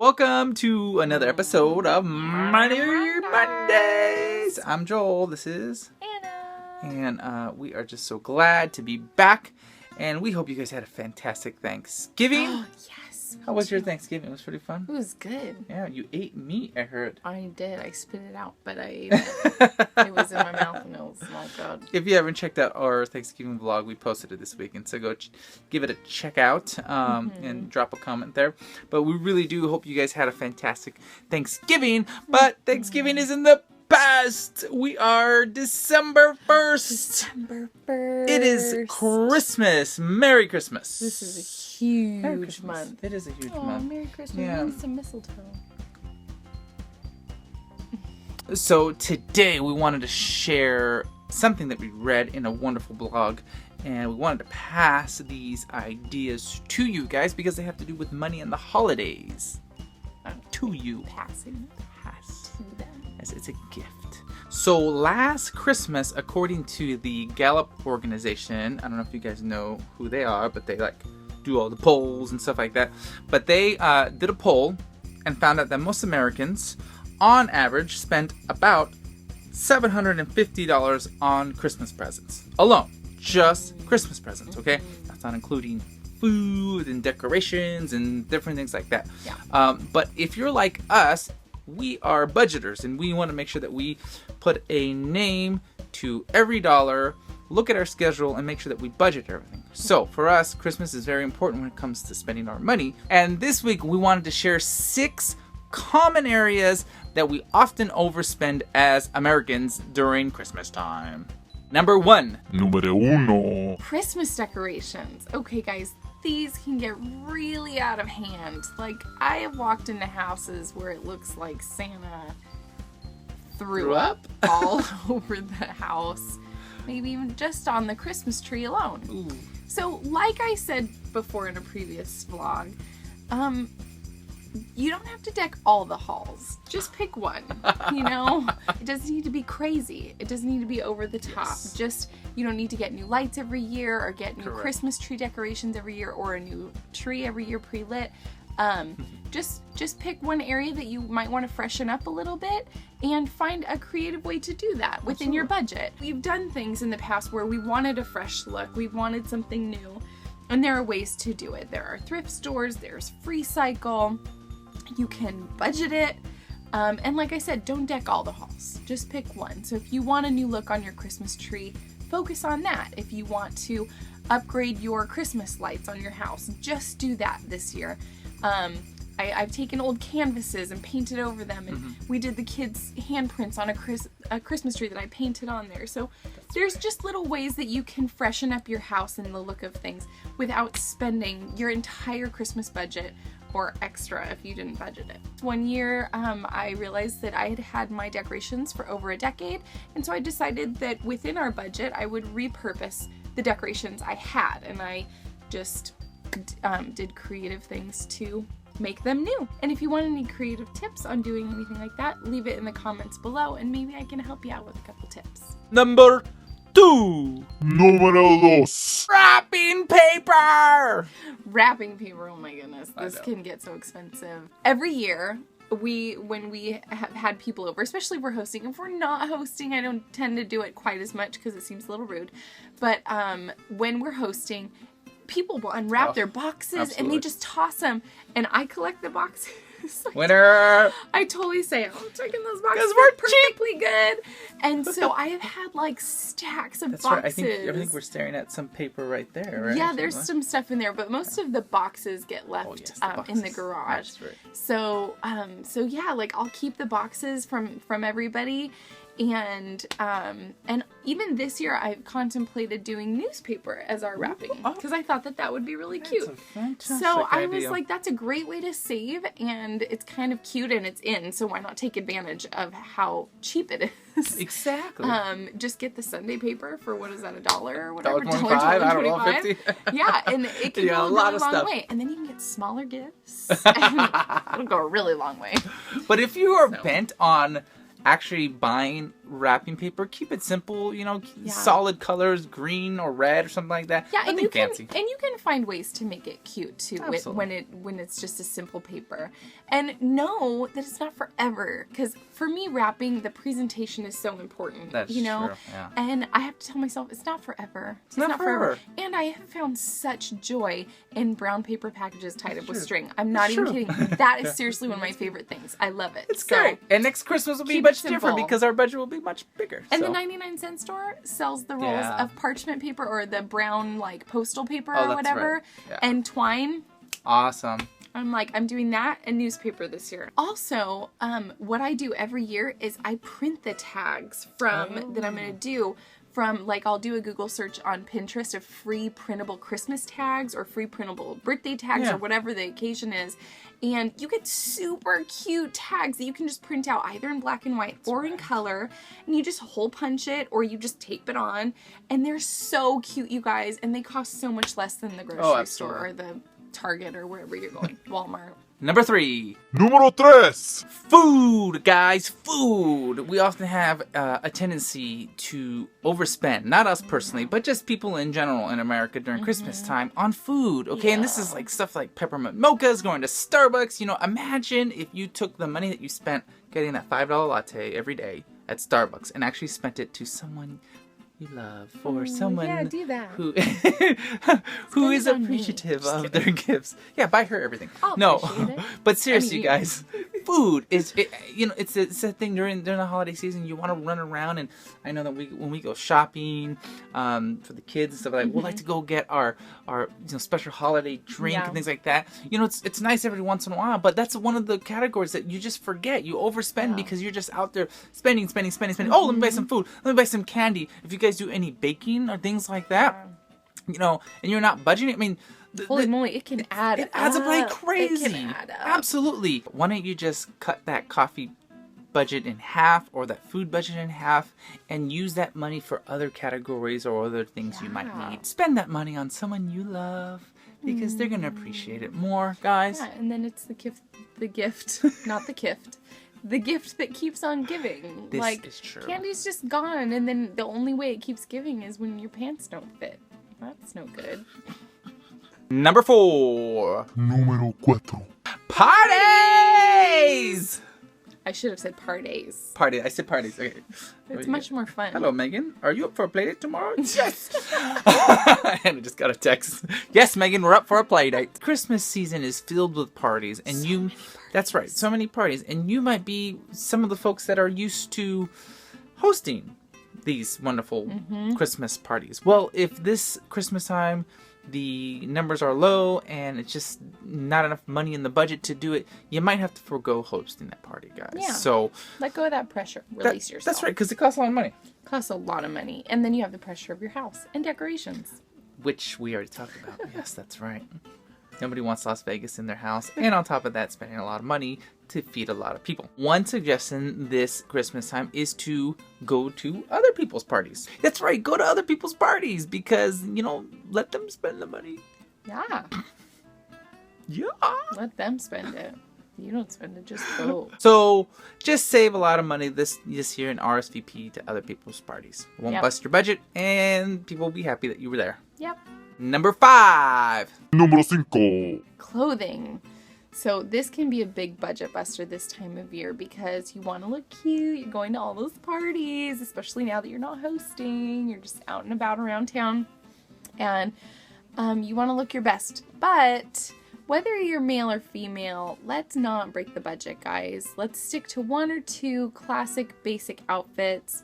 Welcome to another episode of Money Mondays. I'm Joel. This is Anna. And we are just so glad to be back. And we hope you guys had a fantastic Thanksgiving. Oh, yes. How was your Thanksgiving? It was pretty fun. It was good. Yeah, you ate meat, I heard. I did. I spit it out, but I ate it. It was in my mouth and it was, my God. If you haven't checked out our Thanksgiving vlog, we posted it this weekend. So go give it a check out and drop a comment there. But we really do hope you guys had a fantastic Thanksgiving. But Thanksgiving is in the past. We are December 1st. December 1st. It is Christmas. Merry Christmas. This is a huge month. It is a huge Oh, month. Merry Christmas. Yeah. We need some mistletoe. So today we wanted to share something that we read in a wonderful blog, and we wanted to pass these ideas to you guys because they have to do with money and the holidays. To you. Passing. Pass. To them. Yes, it's a gift. So last Christmas, according to the Gallup organization, I don't know if you guys know who they are, but they do all the polls and stuff like that. But they did a poll and found out that most Americans, on average, spent about $750 on Christmas presents alone. Just Christmas presents, okay? That's not including food and decorations and different things like that. Yeah. But if you're like us, we are budgeters and we want to make sure that we put a name to every dollar, look at our schedule, and make sure that we budget everything. So for us, Christmas is very important when it comes to spending our money. And this week we wanted to share 6 common areas that we often overspend as Americans during Christmas time. Number 1. Número 1. Christmas decorations. Okay, guys, these can get really out of hand. Like, I have walked into houses where it looks like Santa threw up all over the house. Maybe even just on the Christmas tree alone. Ooh. So, like I said before in a previous vlog, you don't have to deck all the halls. Just pick one, you know? It doesn't need to be crazy. It doesn't need to be over the top. Yes. You don't need to get new lights every year or get new Correct. Christmas tree decorations every year or a new tree every year pre-lit. Just pick one area that you might want to freshen up a little bit and find a creative way to do that within your budget. We've done things in the past where we wanted a fresh look. We wanted something new. And there are ways to do it. There are thrift stores. There's Free Cycle. You can budget it. And like I said, don't deck all the halls. Just pick one. So if you want a new look on your Christmas tree, focus on that. If you want to upgrade your Christmas lights on your house, just do that this year. I've taken old canvases and painted over them, and we did the kids' handprints on a Christmas tree that I painted on there. So there's just little ways that you can freshen up your house and the look of things without spending your entire Christmas budget or extra if you didn't budget it. One year, I realized that I had had my decorations for over a decade, and so I decided that within our budget, I would repurpose the decorations I had, and I just did creative things to make them new. And if you want any creative tips on doing anything like that, leave it in the comments below, and maybe I can help you out with a couple tips. Number 2. Número 2. Wrapping paper. Wrapping paper, oh my goodness, I this know. can get so expensive. Every year, when we have had people over, especially if we're hosting. If we're not hosting, I don't tend to do it quite as much because it seems a little rude. But when we're hosting, people will unwrap their boxes and they just toss them. And I collect the boxes. Winner. I totally say, I'm taking those boxes. 'Cause we're perfectly good. And so I have had like stacks of That's right. boxes. I think we're staring at some paper right there, right? Yeah, there's some stuff in there, but most of the boxes get left in the boxes. garage. That's right. So yeah, like I'll keep the boxes from everybody, and even this year I've contemplated doing newspaper as our wrapping because I thought that would be really cute. That's a fantastic So I was idea. like, that's a great way to save, and it's kind of cute, and it's in. So why not take advantage of how cheap it is? Exactly. Just get the Sunday paper for what is that, $1 or whatever? $1.25, I don't know, 50. Yeah, and it can Yeah, go a a lot really of long stuff. way. And then you can get smaller gifts. And it'll go a really long way. But if you are bent on actually buying wrapping paper. Keep it simple, Yeah. solid colors, green or red or something like that. Yeah, Nothing and you fancy. can find ways to make it cute too Absolutely. when it's just a simple paper. And know that it's not forever, because for me, wrapping, the presentation is so important. That's true. yeah. And I have to tell myself it's not forever. It's not forever. And I have found such joy in brown paper packages tied up with true. string. I'm not That's even true. kidding. That is seriously one of my favorite things. I love it. It's great. And next Christmas will be keep much it different simple. because our budget will be much bigger. And so. the 99-cent store sells the rolls Yeah. of parchment paper or the brown like postal paper Oh, or that's whatever, right. Yeah. and twine. Awesome. I'm doing that and newspaper this year. Also, what I do every year is I print the tags from that I'm gonna do. From, like, I'll do a Google search on Pinterest of free printable Christmas tags or free printable birthday tags Yeah. or whatever the occasion is. And you get super cute tags that you can just print out either in black and white or in color. And you just hole punch it or you just tape it on. And they're so cute, you guys. And they cost so much less than the grocery store or the Target or wherever you're going. Walmart. Number 3. Número 3. Food, guys, food. We often have a tendency to overspend, not us personally, but just people in general in America during Christmas time on food, okay? And this is like stuff like peppermint mochas, going to Starbucks. Imagine if you took the money that you spent getting that $5 latte every day at Starbucks and actually spent it to someone you love, or someone do that. who who is it on me. appreciative of their gifts. Yeah, buy her everything. I'll No, appreciate it. but seriously, I mean, guys, food is it's a thing during the holiday season. You want to run around, and I know that when we go shopping for the kids and stuff like that, we'll like to go get our special holiday drink and things like that. It's nice every once in a while, but that's one of the categories that you just forget. You overspend because you're just out there spending. Oh, let me buy some food. Let me buy some candy. If you guys do any baking or things like that, and you're not budgeting. I mean, Holy moly, it can add up. it adds up like crazy. It can add up. Absolutely. Why don't you just cut that coffee budget in half or that food budget in half and use that money for other categories or other things you might need. Spend that money on someone you love because they're going to appreciate it more, guys. Yeah, and then it's the gift, not the gift. The gift that keeps on giving. This is true. Candy's just gone, and then the only way it keeps giving is when your pants don't fit. That's no good. Number 4. Número 4. Parties! I should have said parties. Party. I said parties. Okay. It's much more fun. Hello, Megan. Are you up for a play date tomorrow? Yes. And I just got a text. Yes, Megan, we're up for a play date. Christmas season is filled with parties, and that's right, so many parties, and you might be some of the folks that are used to hosting these wonderful Christmas parties. Well, if this Christmas time the numbers are low and it's just not enough money in the budget to do it, you might have to forego hosting that party, guys. Yeah. So let go of that pressure. Release yourself. That's right, because it costs a lot of money. Costs a lot of money. And then you have the pressure of your house and decorations. Which we already talked about. Yes, that's right. Nobody wants Las Vegas in their house. And on top of that, spending a lot of money to feed a lot of people. One suggestion this Christmas time is to go to other people's parties. That's right, go to other people's parties because, let them spend the money. Yeah. Yeah. Let them spend it. You don't spend it, just go. So just save a lot of money this year and RSVP to other people's parties. It won't bust your budget and people will be happy that you were there. Yep. Number 5. Número 5. Clothing. So this can be a big budget buster this time of year because you want to look cute. You're going to all those parties, especially now that you're not hosting. You're just out and about around town. And you want to look your best. But whether you're male or female, let's not break the budget, guys. Let's stick to 1 or 2 classic basic outfits.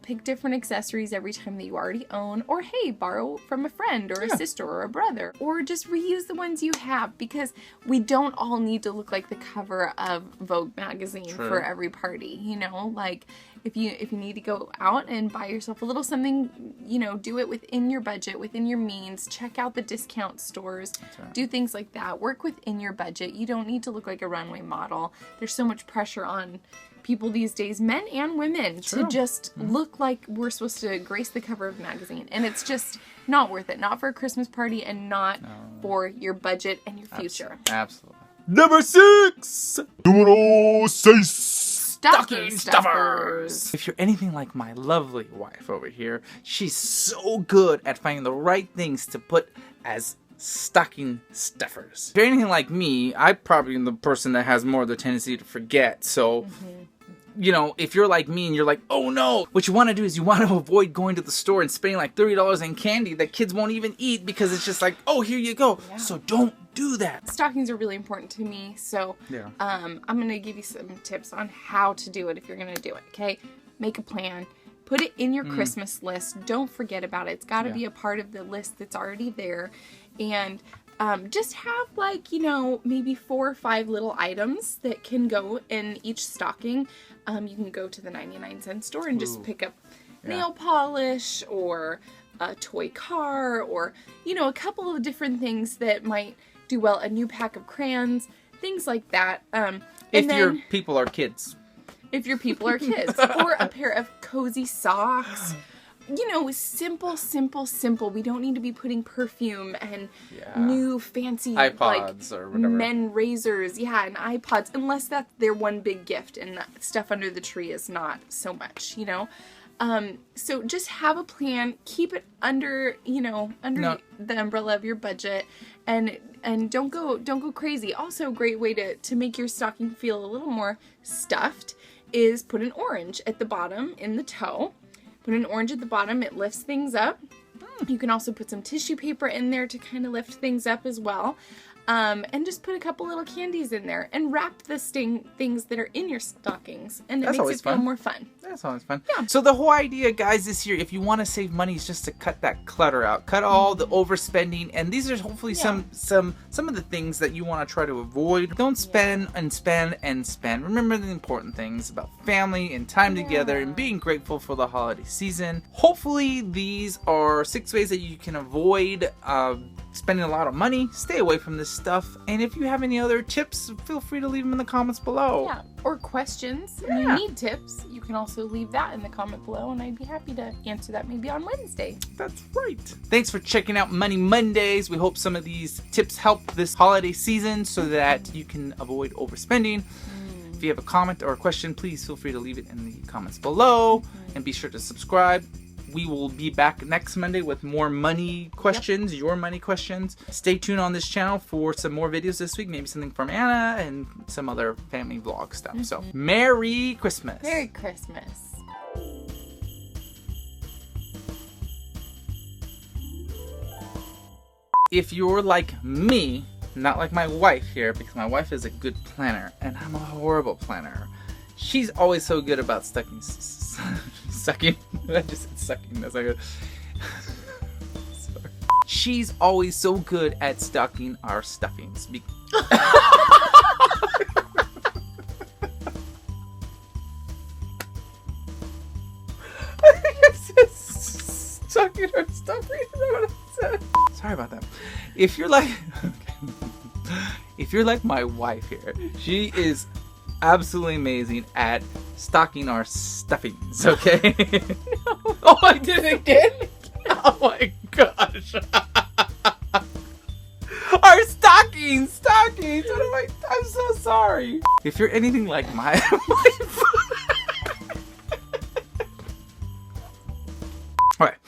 Pick different accessories every time that you already own. Or, hey, borrow from a friend or a sister or a brother. Or just reuse the ones you have because we don't all need to look like the cover of Vogue magazine for every party. Like if you need to go out and buy yourself a little something, do it within your budget, within your means. Check out the discount stores. Do things like that. Work within your budget. You don't need to look like a runway model. There's so much pressure on people these days, men and women, to just look like we're supposed to grace the cover of a magazine. And it's just not worth it. Not for a Christmas party and not for your budget and your future. Absolutely. Number 6. Número 6. stocking stuffers. If you're anything like my lovely wife over here, she's so good at finding the right things to put as stocking stuffers. If you're anything like me, I probably am the person that has more of the tendency to forget. So, you know, if you're like me and you're like, oh no, what you want to do is you want to avoid going to the store and spending like $30 in candy that kids won't even eat because it's just like, oh, here you go. Yeah. So don't do that. Stockings are really important to me, so I'm gonna give you some tips on how to do it if you're gonna do it. Okay, make a plan. Put it in your Christmas list. Don't forget about it. It's got to be a part of the list that's already there. And just have, like, you know, maybe 4 or 5 little items that can go in each stocking. You can go to the 99-cent store and just pick up nail polish or a toy car or, you know, a couple of different things that might do well. A new pack of crayons, things like that. If your people are kids. If your people are kids. Or a pair of cozy socks. You know, simple. We don't need to be putting perfume and new fancy iPods or whatever. Men razors. Yeah, and iPods. Unless that's their one big gift and stuff under the tree is not so much, you know. So just have a plan. Keep it under, you know, the umbrella of your budget, and don't go crazy. Also, a great way to make your stocking feel a little more stuffed is put an orange at the bottom in the toe. Put an orange at the bottom. It lifts things up. You can also put some tissue paper in there to kind of lift things up as well. And just put a couple little candies in there and wrap the things that are in your stockings. And it makes it feel more fun. That's always fun. Yeah. So the whole idea, guys, this year, if you want to save money, is just to cut that clutter out. Cut all the overspending. And these are hopefully some of the things that you want to try to avoid. Don't spend and spend and spend. Remember the important things about family and time together and being grateful for the holiday season. Hopefully these are 6 ways that you can avoid spending a lot of money. Stay away from this stuff. And if you have any other tips, feel free to leave them in the comments below. Yeah, or questions. If you need tips, you can also leave that in the comment below, and I'd be happy to answer that maybe on Wednesday. That's right. Thanks for checking out Money Mondays. We hope some of these tips help this holiday season so that you can avoid overspending. If you have a comment or a question, please feel free to leave it in the comments below. And be sure to subscribe. We will be back next Monday with more money questions, your money questions. Stay tuned on this channel for some more videos this week. Maybe something from Anna and some other family vlog stuff. So, Merry Christmas. Merry Christmas. If you're like me, not like my wife here, because my wife is a good planner and I'm a horrible planner. She's always so good about sucking. I just said sucking. That's not good. Sorry. She's always so good at stocking our stuffings. Stocking our stuffings. Is that what I said? Sorry about that. If you're like, if you're like my wife here, she is absolutely amazing at stocking our stuffings, okay? No. Oh, I did it again? Oh my gosh. Our stockings! What am I'm so sorry. If you're anything like my wife. Alright.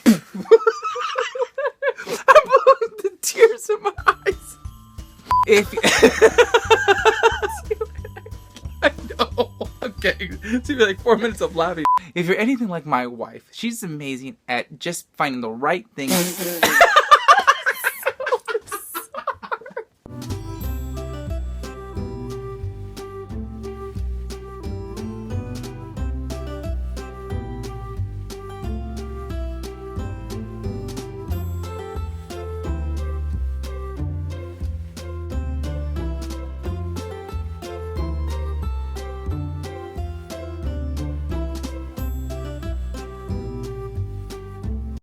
I'm blowing the tears in my eyes. If you... I know. Okay. It's gonna be like 4 minutes of laughing. If you're anything like my wife, she's amazing at just finding the right things.